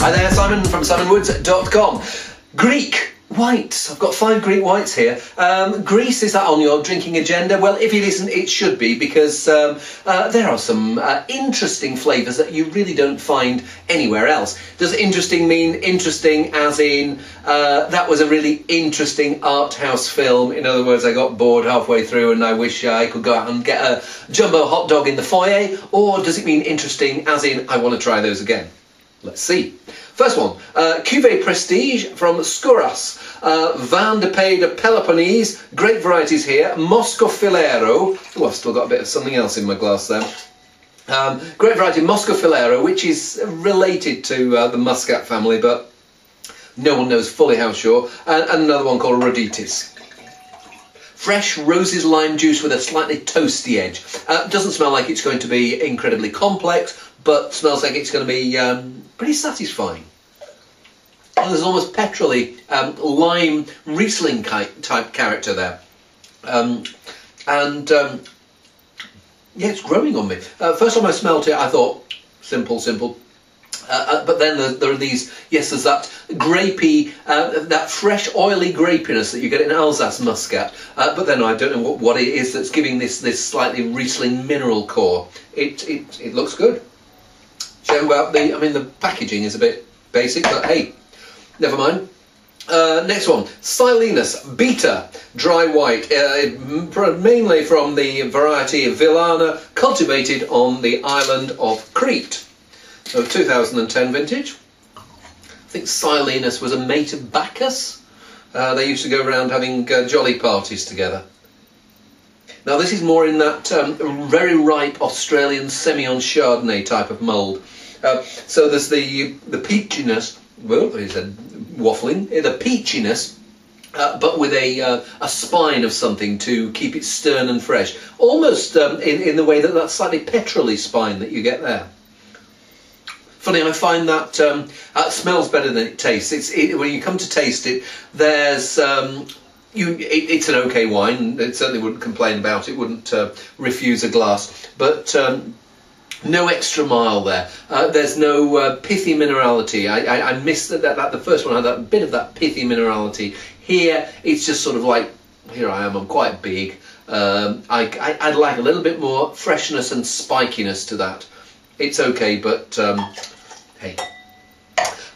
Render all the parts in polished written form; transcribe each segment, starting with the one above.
Hi there, Simon from simonwoods.com. Greek whites. I've got 5 Greek whites here. Greece, is that on your drinking agenda? Well, if it isn't, it should be, because there are some interesting flavours that you really don't find anywhere else. Does interesting mean interesting as in that was a really interesting art house film? In other words, I got bored halfway through and I wish I could go out and get a jumbo hot dog in the foyer? Or does it mean interesting as in I want to try those again? Let's see. First one, Cuvée Prestige from Skouras, Vin de Pays de Peloponnese, great varieties here, Moscofilero, oh, I've still got a bit of something else in my glass there, great variety Moscofilero, which is related to the Muscat family, but no one knows fully how sure, and another one called Roditis. Fresh roses lime juice with a slightly toasty edge. Doesn't smell like it's going to be incredibly complex, but smells like it's going to be pretty satisfying. And there's almost petrol-y lime Riesling type character there. Yeah, it's growing on me. First time I smelt it, I thought, simple. But then there are these, yes, there's that grapey, that fresh oily grapiness that you get in Alsace Muscat. But then I don't know what it is that's giving this slightly Riesling mineral core. It looks good. Shame about the packaging is a bit basic, but hey, never mind. Next one, Silenus Beta Dry White, mainly from the variety Villana, cultivated on the island of Crete. So 2010 vintage. I think Silenus was a mate of Bacchus. They used to go around having jolly parties together. Now this is more in that very ripe Australian Semillon Chardonnay type of mould. So there's the peachiness, well, he said waffling, the peachiness, but with a spine of something to keep it stern and fresh. Almost in the way that slightly petrol-y spine that you get there. Funny, I find that it smells better than it tastes. When you come to taste it, there's... it's an okay wine. It certainly wouldn't complain about it, wouldn't refuse a glass, but no extra mile there. There's no pithy minerality. I missed that the first one had that bit of that pithy minerality. Here it's just sort of like, here I am, I'm quite big. I'd like a little bit more freshness and spikiness to that. It's okay, but hey.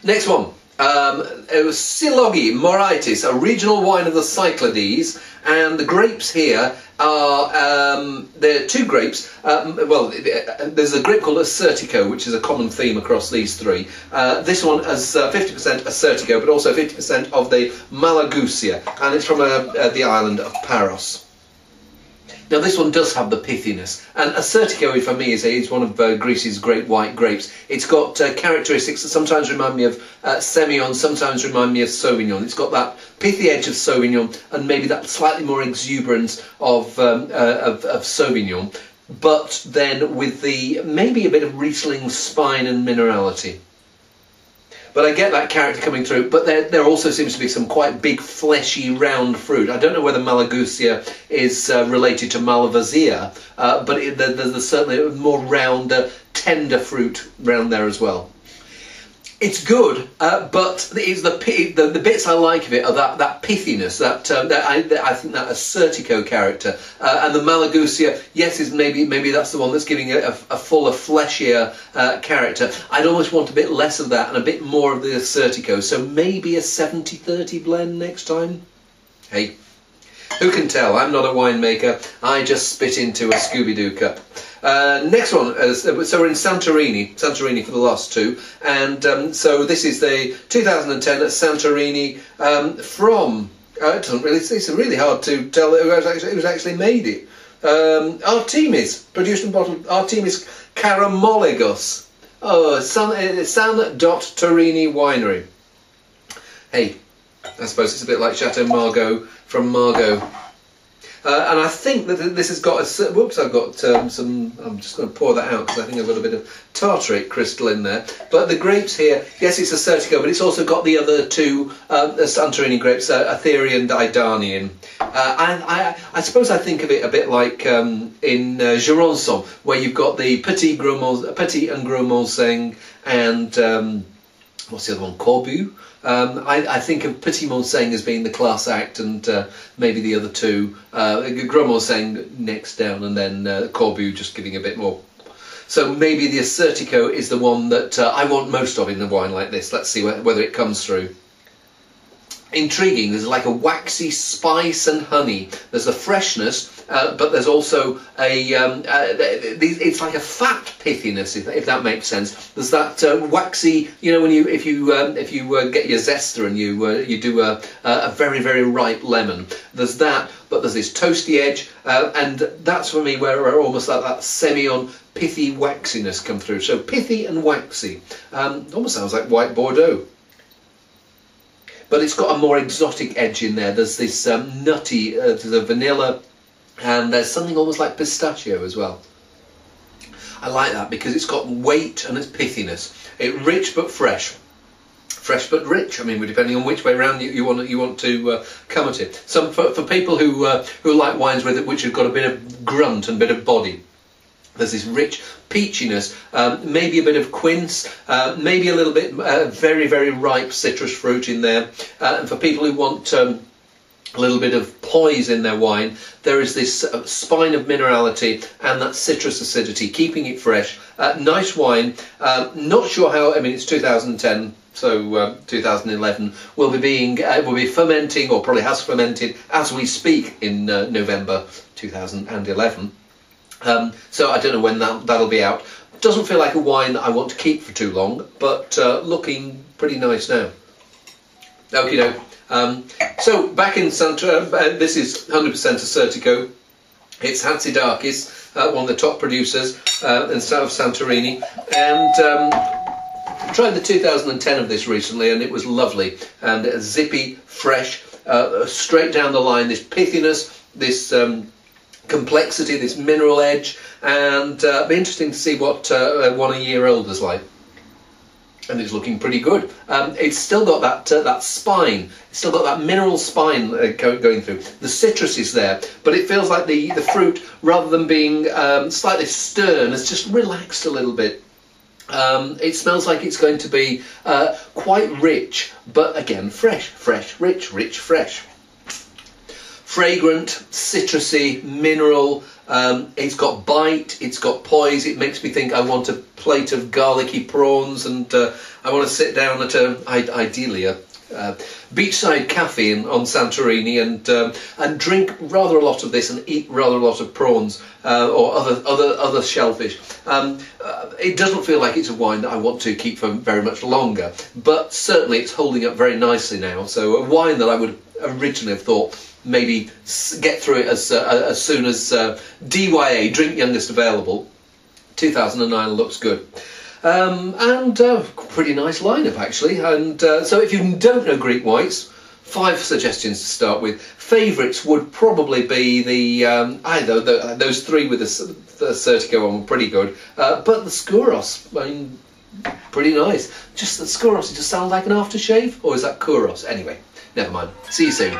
Next one. It was Silogi Moraitis, a regional wine of the Cyclades, and the grapes here are, there are 2 grapes. Well, there's a grape called Assertico, which is a common theme across these 3. This one has 50% Assertico, but also 50% of the Malagusia, and it's from the island of Paros. Now this one does have the pithiness, and Assertico for me is one of Greece's great white grapes. It's got characteristics that sometimes remind me of Semillon, sometimes remind me of Sauvignon. It's got that pithy edge of Sauvignon and maybe that slightly more exuberance of Sauvignon, but then with maybe a bit of Riesling spine and minerality. But I get that character coming through, but there also seems to be some quite big, fleshy, round fruit. I don't know whether Malagusia is related to Malvasia, but there's certainly more rounder, tender fruit round there as well. It's good, but it's the bits I like of it are that pithiness, I think that Assertico character, and the Malagusia, yes, is maybe that's the one that's giving it a fuller, fleshier character. I'd almost want a bit less of that and a bit more of the Assertico, so maybe a 70-30 blend next time. Hey, who can tell? I'm not a winemaker. I just spit into a Scooby-Doo cup. Next one, so we're in Santorini for the last 2, and so this is the 2010 Santorini from, it doesn't really, it's really hard to tell who's actually made it. Artemis, produced and bottled, Artemis Karamolegos. Oh, San Torini Winery. Hey, I suppose it's a bit like Chateau Margaux from Margaux. And I think that this has got a... Whoops, I've got some... I'm just going to pour that out because I think I've got a bit of tartaric crystal in there. But the grapes here, yes, it's Assertico, but it's also got the other 2 Santorini grapes, Aetheri and Idanian. I suppose I think of it a bit like in Jurançon, where you've got the Petit and Gros Molseng and what's the other one? Corbu. I think of Petit Monseigne as being the class act, and maybe the other two. Gros Monseigne next down, and then Corbu just giving a bit more. So maybe the Assertico is the one that I want most of in a wine like this. Let's see whether it comes through. Intriguing. There's like a waxy spice and honey. There's the freshness, but there's also a it's like a fat pithiness, if that makes sense. There's that waxy, you know, when if you get your zester and you do a very, very ripe lemon. There's that, but there's this toasty edge, and that's for me where almost like that semi-on pithy waxiness come through. So pithy and waxy, almost sounds like white Bordeaux. But it's got a more exotic edge in there. There's this nutty, there's a vanilla, and there's something almost like pistachio as well. I like that because it's got weight and it's pithiness. It's rich but fresh. Fresh but rich. I mean, depending on which way around you want to come at it. Some for people who like wines with it, which have got a bit of grunt and a bit of body. There's this rich peachiness, maybe a bit of quince, maybe a little bit very, very ripe citrus fruit in there. And for people who want a little bit of poise in their wine, there is this spine of minerality and that citrus acidity, keeping it fresh. Nice wine. Not sure how. I mean, it's 2010. So 2011 will be fermenting, or probably has fermented as we speak in November 2011. So I don't know when that'll be out. Doesn't feel like a wine that I want to keep for too long, but looking pretty nice now. Okie doke. So back in Santa, this is 100% Assertico. It's Hatzidakis, one of the top producers in south of Santorini, and I tried the 2010 of this recently, and it was lovely and zippy, fresh, straight down the line. This pithiness, this complexity, this mineral edge, and be interesting to see what 1 year old is like. And it's looking pretty good. It's still got that spine. It's still got that mineral spine going through. The citrus is there, but it feels like the fruit, rather than being slightly stern, has just relaxed a little bit. It smells like it's going to be quite rich, but again, fresh, rich, fresh. Fragrant, citrusy, mineral. It's got bite, it's got poise. It makes me think I want a plate of garlicky prawns, and I want to sit down at ideally a beachside cafe on Santorini and drink rather a lot of this and eat rather a lot of prawns or other shellfish. It doesn't feel like it's a wine that I want to keep for very much longer, but certainly it's holding up very nicely now. So a wine that I would originally have thought maybe get through it as soon as DYA, drink youngest available. 2009 looks good. And pretty nice lineup actually. And so if you don't know Greek whites, 5 suggestions to start with. Favourites would probably be the either those 3 with the Assertico one were pretty good, but the Skouros, I mean, pretty nice. Just the Skouros, it just sounds like an aftershave, or is that Kouros? Anyway, never mind. See you soon.